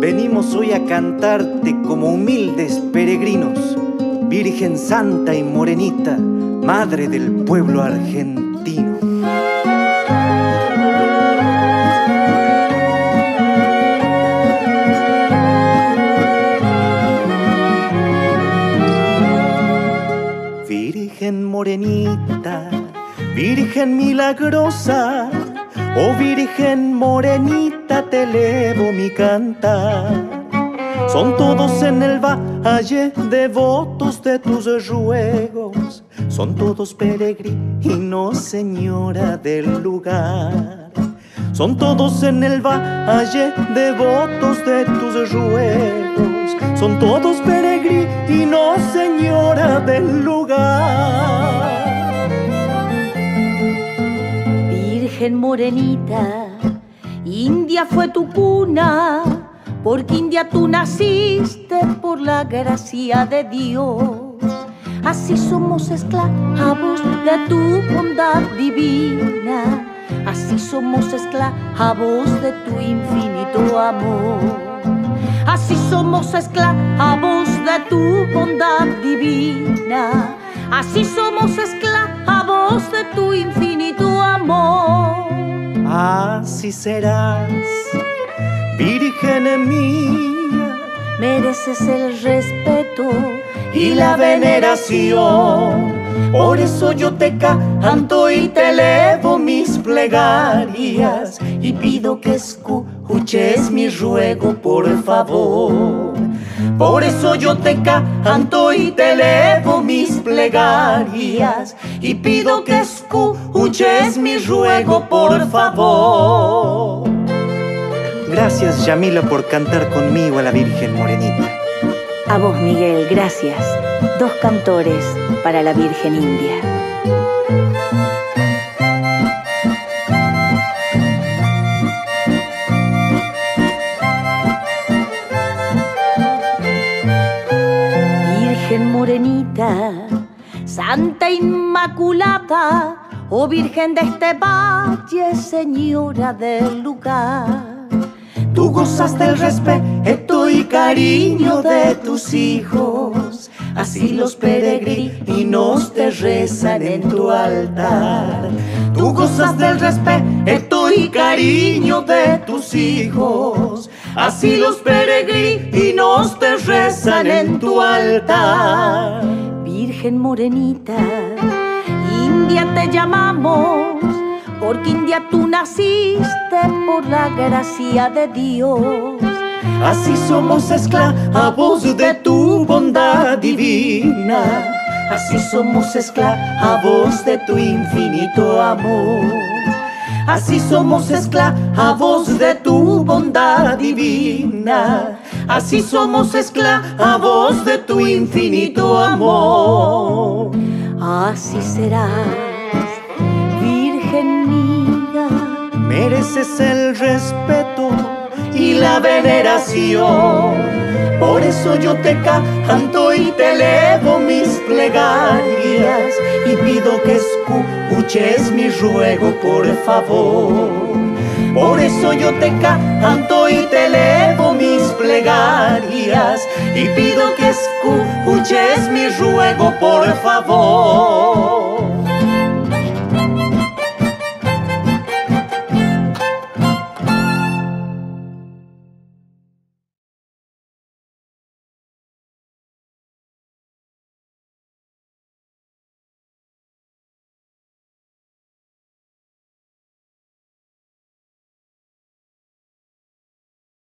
Venimos hoy a cantarte como humildes peregrinos, Virgen Santa y Morenita, Madre del pueblo argentino. Virgen Morenita, Virgen milagrosa, oh Virgen Morenita, te elevo mi cantar. Son todos en el valle devotos de tus ruegos, son todos peregrinos, Señora del lugar. Son todos en el valle devotos de tus ruegos, son todos peregrinos, Señora del lugar. Virgen Morenita, India fue tu cuna, porque India tú naciste por la gracia de Dios. Así somos esclavos de tu bondad divina, así somos esclavos de tu infinito amor. Así somos esclavos de tu bondad divina, así somos esclavos de tu infinito amor. Así serás, Virgen mía, mereces el respeto y la veneración. Por eso yo te canto y te elevo mis plegarias y pido que escuches mi ruego, por favor. Por eso yo te canto y te elevo mis plegarias y pido que escuches mi ruego, por favor. Gracias, Yamila, por cantar conmigo a la Virgen Morenita. A vos, Miguel, gracias. 2 cantores para la Virgen India. Virgen Morenita, Santa Inmaculada, oh Virgen de este valle, Señora del lugar. Tú gozas del respeto y cariño de tus hijos, así los peregrinos te rezan en tu altar. Tú gozas del respeto y cariño de tus hijos, así los peregrinos te rezan en tu altar. Virgen Morenita, India te llamamos, porque India tú naciste por la gracia de Dios. Así somos esclavos de tu bondad divina, así somos esclavos de tu infinito amor. Así somos esclavos de tu bondad divina, así somos esclavos de tu infinito amor. Así serás, Virgen mía, mereces el respeto y la veneración. Por eso yo te canto y te elevo mis plegarias y pido que escuches mi ruego, por favor. Por eso yo te canto y te elevo mis plegarias y pido que escuches mi ruego, por favor.